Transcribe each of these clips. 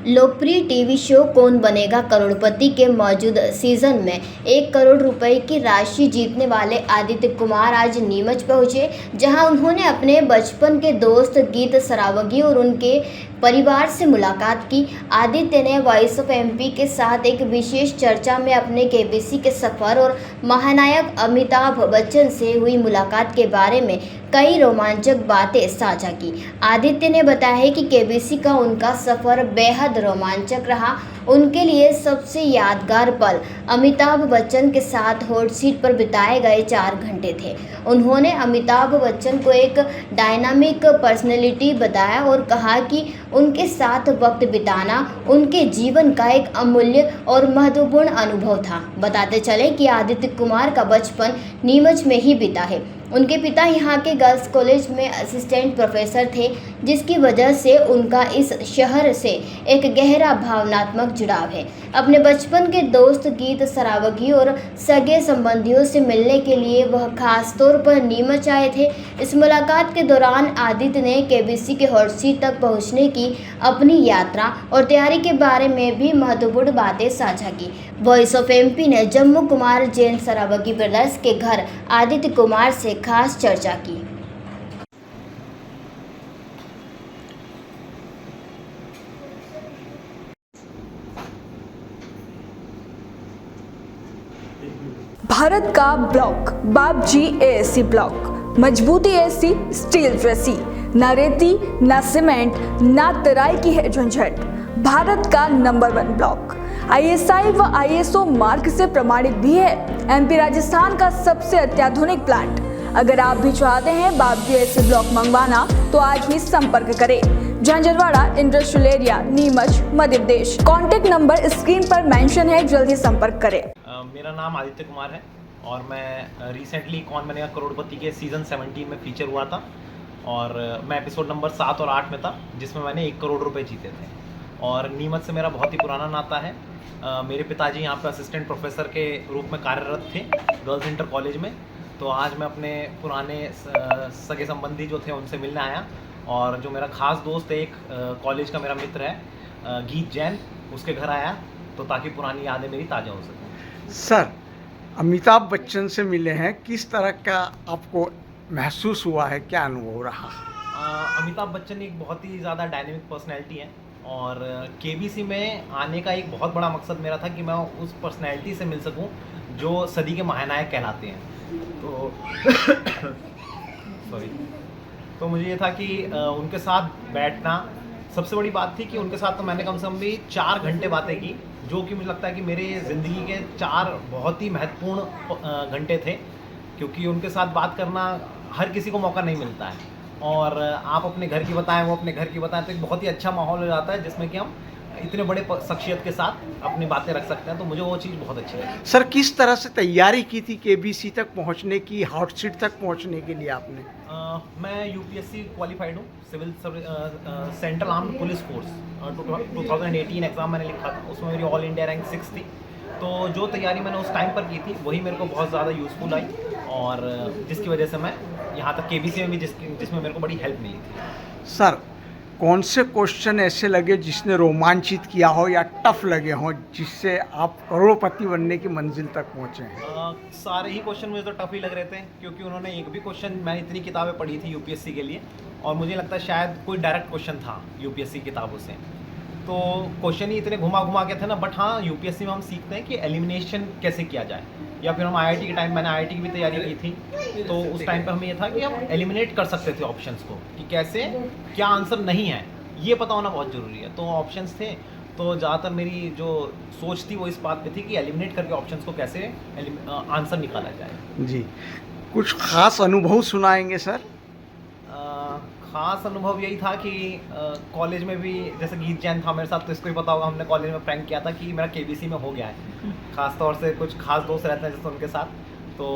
लोकप्रिय TV show कौन बनेगा करोड़पति के मौजूदा सीजन में 1 करोड़ रुपए की राशि जीतने वाले आदित्य कुमार आज नीमच पहुंचे, जहां उन्होंने अपने बचपन के दोस्त गीत सरावगी और उनके परिवार से मुलाकात की। आदित्य ने वॉइस ऑफ एमपी के साथ एक विशेष चर्चा में अपने केबीसी के सफर और महानायक अमिताभ बच्चन से हुई मुलाकात के बारे में कई रोमांचक बातें साझा की। आदित्य ने बताया कि केबीसी का उनका सफर बेहद रोमांचक रहा। उनके लिए सबसे यादगार पल अमिताभ बच्चन के साथ हॉट सीट पर बिताए गए 4 घंटे थे। उन्होंने अमिताभ बच्चन को एक डायनामिक पर्सनैलिटी बताया और कहा कि उनके साथ वक्त बिताना उनके जीवन का एक अमूल्य और महत्वपूर्ण अनुभव था। बताते चले कि आदित्य कुमार का बचपन नीमच में ही बीता है। उनके पिता यहाँ के गर्ल्स कॉलेज में असिस्टेंट प्रोफेसर थे, जिसकी वजह से उनका इस शहर से एक गहरा भावनात्मक जुड़ाव है। अपने बचपन के दोस्त गीत सरावगी और सगे संबंधियों से मिलने के लिए वह खास तौर पर नीमच आए थे। इस मुलाकात के दौरान आदित्य ने केबीसी के हॉट सीट तक पहुंचने की अपनी यात्रा और तैयारी के बारे में भी महत्वपूर्ण बातें साझा की। वॉइस ऑफ एमपी ने जम्मू कुमार जैन सरावगी ब्रदर्स के घर आदित्य कुमार से खास चर्चा की। भारत का ब्लॉक बापजी एएससी ब्लॉक, मजबूती ऐसी स्टील जैसी, ना रेती ना सीमेंट ना तराई की है झंझट। भारत का नंबर 1 ब्लॉक आईएसआई व आईएसओ मार्क से प्रमाणित भी है। एमपी राजस्थान का सबसे अत्याधुनिक प्लांट। अगर आप भी चाहते हैं बापजी एएससी ब्लॉक मंगवाना तो आज ही संपर्क करें। Jhanjharwada industrial area, Neemuch, Madhya Pradesh. Contact number screen पर मेंशन है, जल्दी संपर्क करें। मेरा नाम आदित्य कुमार है और मैं रिसेंटली कौन बनेगा करोड़पति के सीज़न 17 में फीचर हुआ था और मैं एपिसोड नंबर 7 और 8 में था, जिसमें मैंने 1 करोड़ रुपए जीते थे। और नीमच से मेरा बहुत ही पुराना नाता है। मेरे पिताजी यहाँ पे असिस्टेंट प्रोफेसर के रूप में कार्यरत थे गर्ल्स इंटर कॉलेज में। तो आज मैं अपने पुराने सगे संबंधी जो थे उनसे मिलने आया और जो मेरा खास दोस्त है, एक कॉलेज का मेरा मित्र है गीत जैन, उसके घर आया तो ताकि पुरानी यादें मेरी ताज़ा हो सकें। सर, अमिताभ बच्चन से मिले हैं, किस तरह का आपको महसूस हुआ है, क्या अनुभव रहा? अमिताभ बच्चन एक बहुत ही ज़्यादा डायनेमिक पर्सनैलिटी है और केबीसी में आने का एक बहुत बड़ा मकसद मेरा था कि मैं उस पर्सनैलिटी से मिल सकूं जो सदी के महानायक कहलाते हैं। तो सॉरी, तो मुझे ये था कि उनके साथ बैठना, सबसे बड़ी बात थी कि उनके साथ तो मैंने कम से कम भी 4 घंटे बातें की, जो कि मुझे लगता है कि मेरे ज़िंदगी के 4 बहुत ही महत्वपूर्ण घंटे थे, क्योंकि उनके साथ बात करना हर किसी को मौका नहीं मिलता है। और आप अपने घर की बताएं, वो अपने घर की बताएं, तो एक बहुत ही अच्छा माहौल हो जाता है जिसमें कि हम इतने बड़े शख्सियत के साथ अपनी बातें रख सकते हैं। तो मुझे वो चीज़ बहुत अच्छी लगी। सर, किस तरह से तैयारी की थी केबीसी तक पहुंचने की, हॉट सीट तक पहुंचने के लिए आपने? मैं यूपीएससी क्वालिफाइड हूँ, civil central armed police force 2018 exam मैंने लिखा था, उसमें मेरी ऑल इंडिया रैंक 6 थी। तो जो तैयारी मैंने उस टाइम पर की थी वही मेरे को बहुत ज़्यादा यूज़फुल आई और जिसकी वजह से मैं यहाँ तक केबीसी में भी जिसमें मेरे को बड़ी हेल्प मिली थी। सर, कौन से क्वेश्चन ऐसे लगे जिसने रोमांचित किया हो या टफ लगे हो, जिससे आप करोड़पति बनने की मंजिल तक पहुँचे हैं? सारे ही क्वेश्चन मुझे तो टफ ही लग रहे थे, क्योंकि उन्होंने एक भी क्वेश्चन, मैंने इतनी किताबें पढ़ी थी यूपीएससी के लिए और मुझे लगता है शायद कोई डायरेक्ट क्वेश्चन था यूपीएससी किताबों से। तो क्वेश्चन ही इतने घुमा घुमा के थे ना, बट हाँ यूपीएससी में हम सीखते हैं कि एलिमिनेशन कैसे किया जाए, या फिर हम आईआईटी के टाइम, मैंने आईआईटी की भी तैयारी की थी, तो उस टाइम पे हमें ये था कि हम एलिमिनेट कर सकते थे ऑप्शंस को, कि कैसे, क्या आंसर नहीं है ये पता होना बहुत ज़रूरी है। तो ऑप्शंस थे, तो ज़्यादातर मेरी जो सोच थी वो इस बात पे थी कि एलिमिनेट करके ऑप्शंस को कैसे आंसर निकाला जाए। जी, कुछ खास अनुभव सुनाएंगे सर? ख़ास अनुभव यही था कि कॉलेज में भी जैसे गीत जैन था मेरे साथ, तो इसको ही पता होगा, हमने कॉलेज में प्रैंक किया था कि मेरा केबीसी में हो गया है। ख़ास तौर से कुछ खास दोस्त रहते हैं जैसे उनके साथ, तो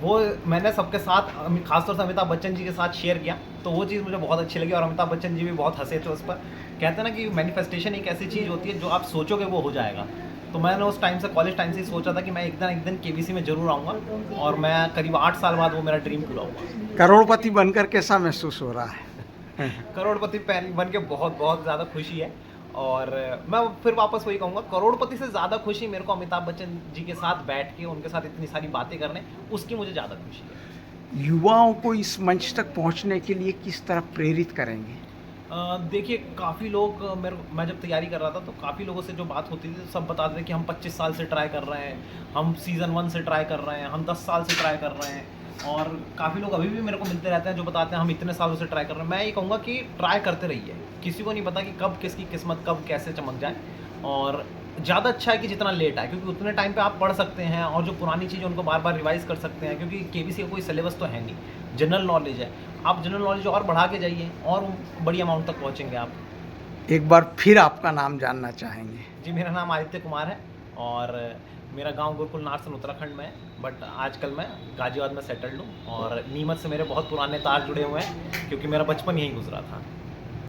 वो मैंने सबके साथ, खासतौर से अमिताभ बच्चन जी के साथ शेयर किया, तो वो चीज़ मुझे बहुत अच्छी लगी और अमिताभ बच्चन जी भी बहुत हंसे थे उस पर। कहते हैं ना कि मैनिफेस्टेशन एक ऐसी चीज़ होती है जो आप सोचोगे वो हो जाएगा। तो मैंने उस टाइम से, कॉलेज टाइम से ही सोचा था कि मैं एक दिन केबीसी में ज़रूर आऊँगा और मैं करीब 8 साल बाद वो मेरा ड्रीम पूरा हुआ। करोड़पति बनकर कैसा महसूस हो रहा है? करोड़पति बन के बहुत बहुत ज़्यादा खुशी है और मैं फिर वापस वही कहूँगा, करोड़पति से ज़्यादा खुशी मेरे को अमिताभ बच्चन जी के साथ बैठ के उनके साथ इतनी सारी बातें करने, उसकी मुझे ज़्यादा खुशी है। युवाओं को इस मंच तक पहुंचने के लिए किस तरह प्रेरित करेंगे? देखिए, काफ़ी लोग मैं जब तैयारी कर रहा था तो काफ़ी लोगों से जो बात होती थी, सब बताते थे कि हम 25 साल से ट्राई कर रहे हैं, हम सीज़न 1 से ट्राई कर रहे हैं, हम 10 साल से ट्राई कर रहे हैं। और काफ़ी लोग अभी भी मेरे को मिलते रहते हैं जो बताते हैं हम इतने सालों से ट्राई कर रहे हैं। मैं ये कहूँगा कि ट्राई करते रहिए, किसी को नहीं पता कि कब किसकी किस्मत कब कैसे चमक जाए। और ज़्यादा अच्छा है कि जितना लेट आए, क्योंकि उतने टाइम पे आप पढ़ सकते हैं और जो पुरानी चीज़ें उनको बार बार रिवाइज़ कर सकते हैं, क्योंकि केबीसी का कोई सिलेबस तो है नहीं, जनरल नॉलेज है। आप जनरल नॉलेज और बढ़ा के जाइए और बड़ी अमाउंट तक पहुँचेंगे आप। एक बार फिर आपका नाम जानना चाहेंगे? जी, मेरा नाम आदित्य कुमार है और मेरा गांव गुरुकुल नारसन उत्तराखंड में है, बट आजकल मैं गाजियाबाद में सेटल्ड हूँ और नीमच से मेरे बहुत पुराने तार जुड़े हुए हैं, क्योंकि मेरा बचपन यहीं गुजरा था।